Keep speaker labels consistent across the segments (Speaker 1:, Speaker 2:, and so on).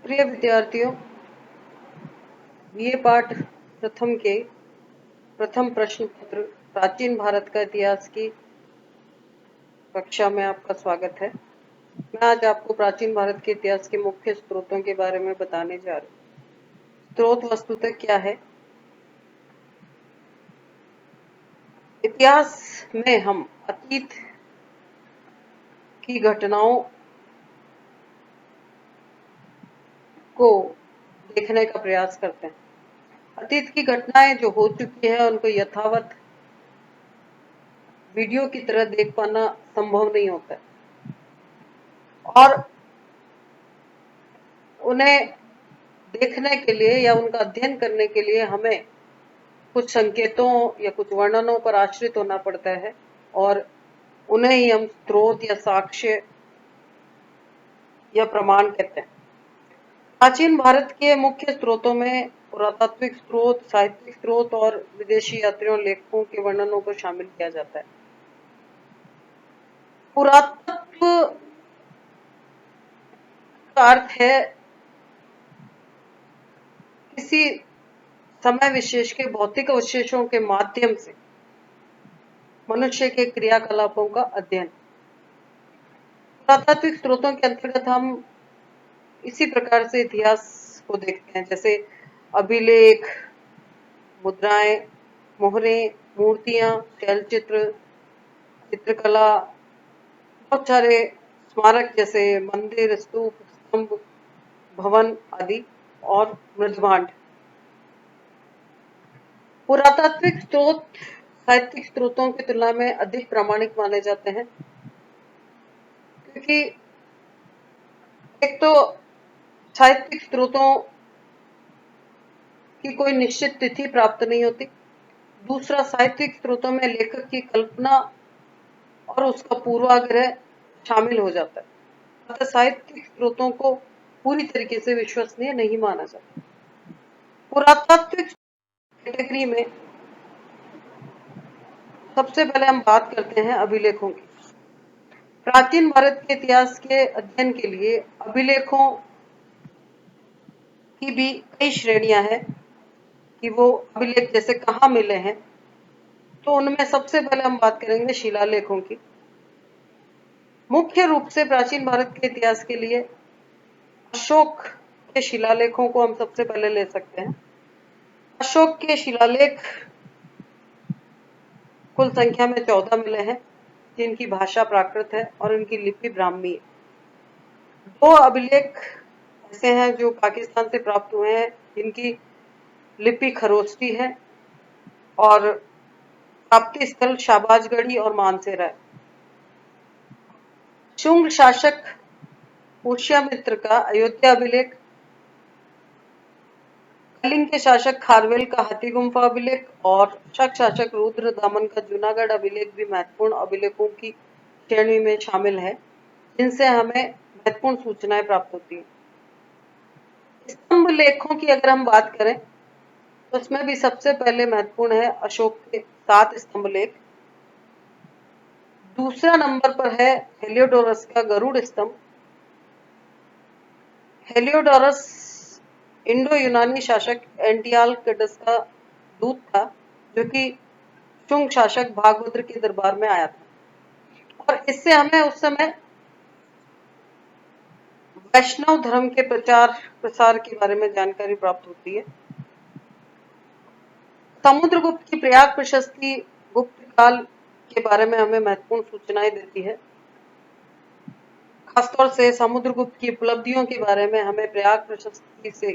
Speaker 1: प्रिय विद्यार्थियों, बीए पाठ प्रथम के प्रथम प्रश्न पत्र प्राचीन भारत का इतिहास की कक्षा में आपका स्वागत है। मैं आज आपको प्राचीन भारत के इतिहास के मुख्य स्रोतों के बारे में बताने जा रही हूँ। स्रोत वस्तुतः क्या है? इतिहास में हम अतीत की घटनाओं को देखने का प्रयास करते हैं। अतीत की घटनाएं जो हो चुकी है उनको यथावत वीडियो की तरह देख पाना संभव नहीं होता है और उन्हें देखने के लिए या उनका अध्ययन करने के लिए हमें कुछ संकेतों या कुछ वर्णनों पर आश्रित होना पड़ता है और उन्हें ही हम स्रोत या साक्ष्य या प्रमाण कहते हैं। प्राचीन भारत के मुख्य स्रोतों में पुरातात्विक स्रोत, साहित्यिक स्रोत और विदेशी यात्रियों लेखकों के वर्णनों को शामिल किया जाता है। पुरातत्व का अर्थ है किसी समय विशेष के भौतिक अवशेषों के माध्यम से मनुष्य के क्रियाकलापों का अध्ययन। पुरातात्विक स्रोतों के अंतर्गत हम इसी प्रकार से इतिहास को देखते हैं, जैसे अभिलेख, मुद्राएं, मोहरें, मूर्तियां, शैलचित्र, चित्रकला, बहुत सारे स्मारक जैसे मंदिर, स्तूप, स्तंभ, भवन आदि और मृदभांड। पुरातात्विक स्रोत साहित्यिक स्रोतों की तुलना में अधिक प्रामाणिक माने जाते हैं, क्योंकि एक तो साहित्यिक स्रोतों की कोई निश्चित तिथि प्राप्त नहीं होती, दूसरा साहित्यिक स्रोतों में लेखक की कल्पना और उसका पूर्वाग्रह शामिल हो जाता है, अतः साहित्यिक स्रोतों को पूरी तरीके से विश्वसनीय नहीं माना जाता। पुरातात्विक कैटेगरी में सबसे पहले हम बात करते हैं अभिलेखों की। प्राचीन भारत के इतिहास के अध्ययन के लिए अभिलेखों की भी कई श्रेणियां हैं कि वो अभिलेख जैसे कहाँ मिले हैं। तो उनमें सबसे पहले हम बात करेंगे शिलालेखों की। मुख्य रूप से प्राचीन भारत के इतिहास के लिए अशोक के शिलालेखों को हम सबसे पहले ले सकते हैं। अशोक के शिलालेख कुल संख्या में 14 मिले हैं, जिनकी भाषा प्राकृत है और इनकी लिपि ब्राह्मी है। 2 अभिलेख ऐसे हैं जो पाकिस्तान से प्राप्त हुए हैं, जिनकी लिपि खरोष्टी है और प्राप्ति स्थल शाहबाजगढ़ी और मानसेरा है। शुंग शासक पुष्यमित्र का अयोध्या अभिलेख, कलिंग के शासक खारवेल का हाथी गुम्फा अभिलेख और शक शासक रुद्रदामन का जूनागढ़ अभिलेख भी महत्वपूर्ण अभिलेखों की श्रेणी में शामिल है, जिनसे हमें महत्वपूर्ण सूचनाएं प्राप्त होती हैं। स्तंभ लेखों की अगर हम बात करें तो उसमें भी सबसे पहले महत्वपूर्ण है अशोक के 7 स्तंभ लेख। दूसरा नंबर पर है हेलियोडोरस का गरुड़ स्तंभ। हेलियोडोरस इंडो यूनानी शासक एंटियालकड्स का दूत था, जो कि शुंग शासक भागभद्र के दरबार में आया था और इससे हमें उस समय वैष्णव धर्म के प्रचार प्रसार के बारे में जानकारी प्राप्त होती है। समुद्रगुप्त की प्रयाग प्रशस्ति गुप्त काल के बारे में हमें महत्वपूर्ण सूचनाएं देती है। खासतौर से समुद्रगुप्त की उपलब्धियों के बारे में हमें प्रयाग प्रशस्ति से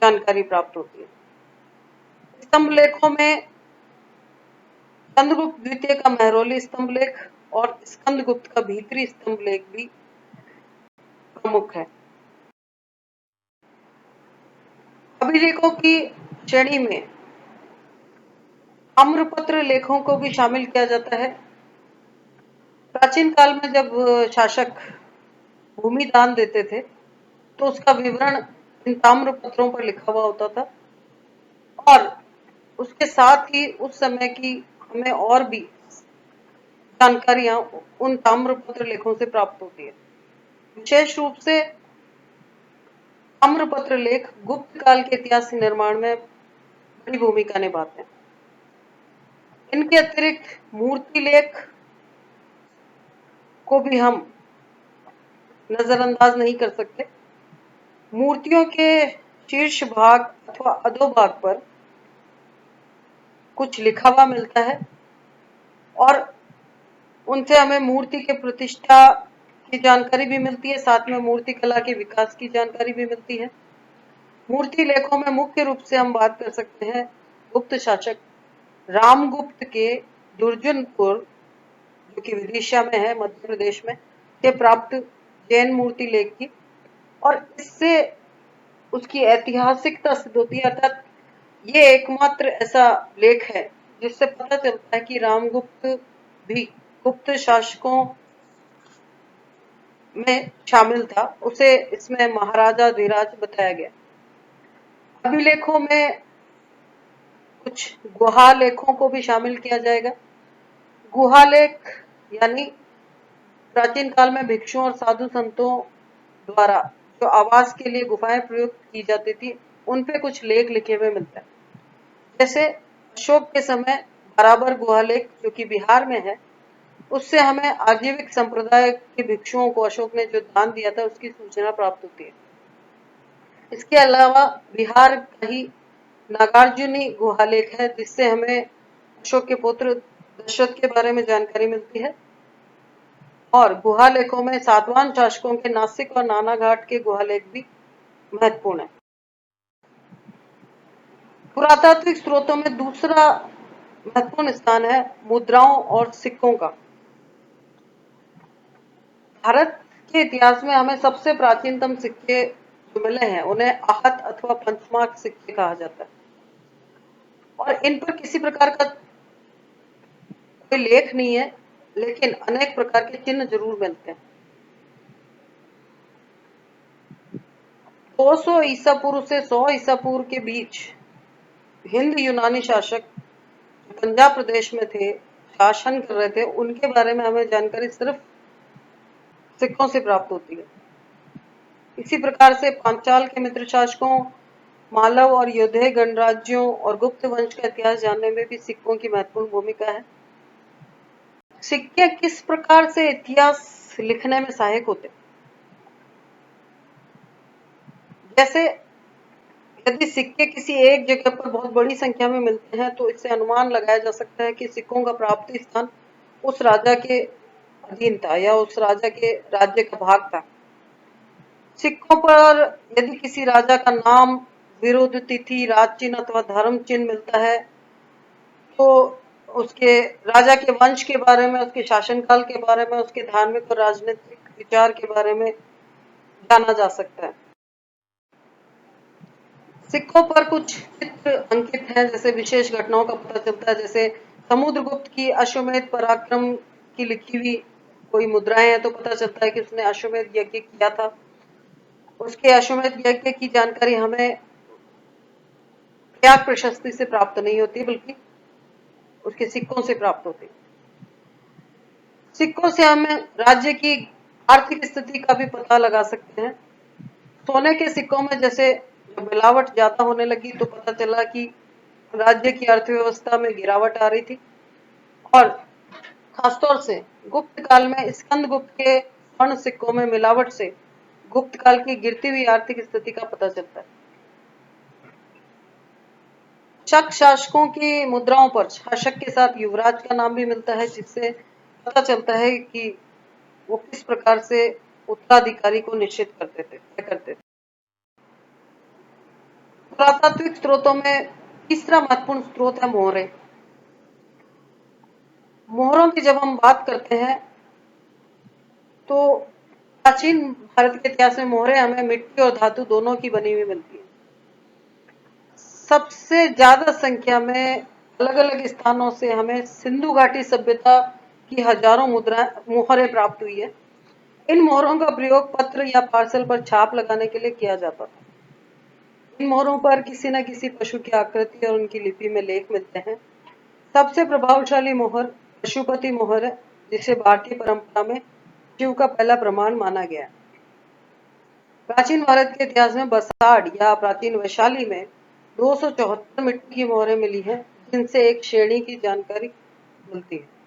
Speaker 1: जानकारी प्राप्त होती है। स्तंभ लेखों में चंद्रगुप्त द्वितीय का महरौली स्तंभ लेख और स्कंदगुप्त का भीतरी स्तंभ लेख भी प्रमुख है। अभिलेखों की श्रेणी में ताम्रपत्र लेखों को भी शामिल किया जाता है। प्राचीन काल में जब शासक भूमि दान देते थे तो उसका विवरण इन ताम्रपत्रों पर लिखा हुआ होता था और उसके साथ ही उस समय की हमें और भी जानकारियां उन ताम्रपत्र लेखों से प्राप्त होती है। विशेष रूप से ताम्रपत्र लेख गुप्त काल के इतिहास निर्माण में बड़ी भूमिका निभाते हैं। इनके अतिरिक्त मूर्ति लेख को भी हम नजरअंदाज नहीं कर सकते। मूर्तियों के शीर्ष भाग अथवा अधोभाग पर कुछ लिखा हुआ मिलता है और उनसे हमें मूर्ति के प्रतिष्ठा की जानकारी भी मिलती है, साथ में मूर्ति कला के विकास की जानकारी भी मिलती है। मूर्ति लेखों में मुख्य रूप से हम बात कर सकते हैं गुप्त शासक रामगुप्त के दुर्जनपुर, जो कि विदिशा में है, मध्य प्रदेश में, से प्राप्त जैन मूर्ति लेख की, और इससे उसकी ऐतिहासिकता सिद्ध होती है। अर्थात ये एकमात्र ऐसा लेख है जिससे पता चलता है कि रामगुप्त भी गुप्त शासकों में शामिल था। उसे इसमें महाराजा धीराज बताया गया। अभिलेखों में कुछ गुहा लेखों को भी शामिल किया जाएगा। गुहा लेख यानी प्राचीन काल में भिक्षुओं और साधु संतों द्वारा जो आवास के लिए गुफाएं प्रयुक्त की जाती थी, उन पे कुछ लेख लिखे हुए मिलते हैं। जैसे अशोक के समय बराबर गुहा लेख, जो कि बिहार में है, उससे हमें आजीविक संप्रदाय के भिक्षुओं को अशोक ने जो दान दिया था उसकी सूचना प्राप्त होती है। इसके अलावा बिहार का ही नागार्जुनी गुहालेख है, जिससे हमें अशोक के पुत्र दशरथ के बारे में जानकारी मिलती है। और गुहालेखों में सातवाहन शासकों के नासिक और नानाघाट के गुहालेख भी महत्वपूर्ण है। पुरातात्विक स्रोतों में दूसरा महत्वपूर्ण स्थान है मुद्राओं और सिक्कों का। भारत के इतिहास में हमें सबसे प्राचीनतम सिक्के जो मिले हैं उन्हें आहत अथवा पंचमार्क सिक्के कहा जाता है, और इन पर किसी प्रकार का कोई लेख नहीं है, लेकिन अनेक प्रकार के चिन्ह जरूर मिलते हैं। 200 ईसा पूर्व से 100 ईसा पूर्व के बीच हिंद यूनानी शासक पंजाब प्रदेश में थे, शासन कर रहे थे, उनके बारे में हमें जानकारी सिर्फ सिक्कों से प्राप्त होती है। इसी प्रकार से पांचाल के मित्र शासकों, मालव और योधेय गणराज्यों और गुप्त वंश का इतिहास जानने में भी सिक्कों की महत्वपूर्ण भूमिका है। सिक्के किस प्रकार से इतिहास लिखने में सहायक होते हैं? जैसे यदि सिक्के किसी एक जगह पर बहुत बड़ी संख्या में मिलते हैं तो इससे अनुमान लगाया जा सकता है कि सिक्कों का प्राप्ति स्थान उस राजा के अधीन था या उस राजा के राज्य का भाग था। सिक्कों पर यदि किसी राजा का नाम, विरुद्ध तिथि, राज चिन्ह अथवा धर्म चिन्ह मिलता है तो उसके राजा के वंश के बारे में, उसके शासनकाल के बारे में, उसके धार्मिक और राजनीतिक विचार के बारे में जाना जा सकता है। सिक्कों पर कुछ चित्र अंकित हैं, जैसे विशेष घटनाओं का पता चलता है। जैसे समुद्रगुप्त की अश्वमेध पराक्रम की लिखी हुई कोई मुद्राएं हैं तो पता चलता है कि उसने अश्वमेध यज्ञ किया था। उसके अश्वमेध यज्ञ की जानकारी हमें त्याग प्रशस्ति से प्राप्त नहीं होती, बल्कि उसके सिक्कों से प्राप्त होती। सिक्कों से हम राज्य की आर्थिक स्थिति का भी पता लगा सकते हैं। सोने के सिक्कों में जैसे मिलावट ज्यादा होने लगी तो पता चला कि राज्य की अर्थव्यवस्था में गिरावट आ रही थी। और खासतौर से गुप्त काल में स्कंदगुप्त के स्वर्ण सिक्कों में मिलावट से गुप्त काल की गिरती हुई आर्थिक स्थिति का पता चलता है। शक शासकों की मुद्राओं पर शासक के साथ युवराज का नाम भी मिलता है, जिससे पता चलता है कि वो किस प्रकार से उत्तराधिकारी को निश्चित करते थे। पुरातात्विक स्रोतों में तीसरा महत्वपूर्ण स्रोत है मोहरें। मोहरों की जब हम बात करते हैं तो प्राचीन भारत के इतिहास में मोहरें हमें मिट्टी और धातु दोनों की बनी हुई मिलती है। सबसे ज्यादा संख्या में अलग अलग स्थानों से हमें सिंधु घाटी सभ्यता की हजारों मोहरें प्राप्त हुई है। इन मोहरों का प्रयोग पत्र या पार्सल पर छाप लगाने के लिए किया जाता था। इन मोहरों पर किसी न किसी पशु की आकृति और उनकी लिपि में लेख मिलते हैं। सबसे प्रभावशाली मोहर पशुपति मोहर है, जिसे भारतीय परंपरा में शिव का पहला प्रमाण माना गया है। प्राचीन भारत के इतिहास में बसाड़ या प्राचीन वैशाली में 274 मिट्टी की मोहरें मिली हैं, जिनसे एक श्रेणी की जानकारी मिलती है।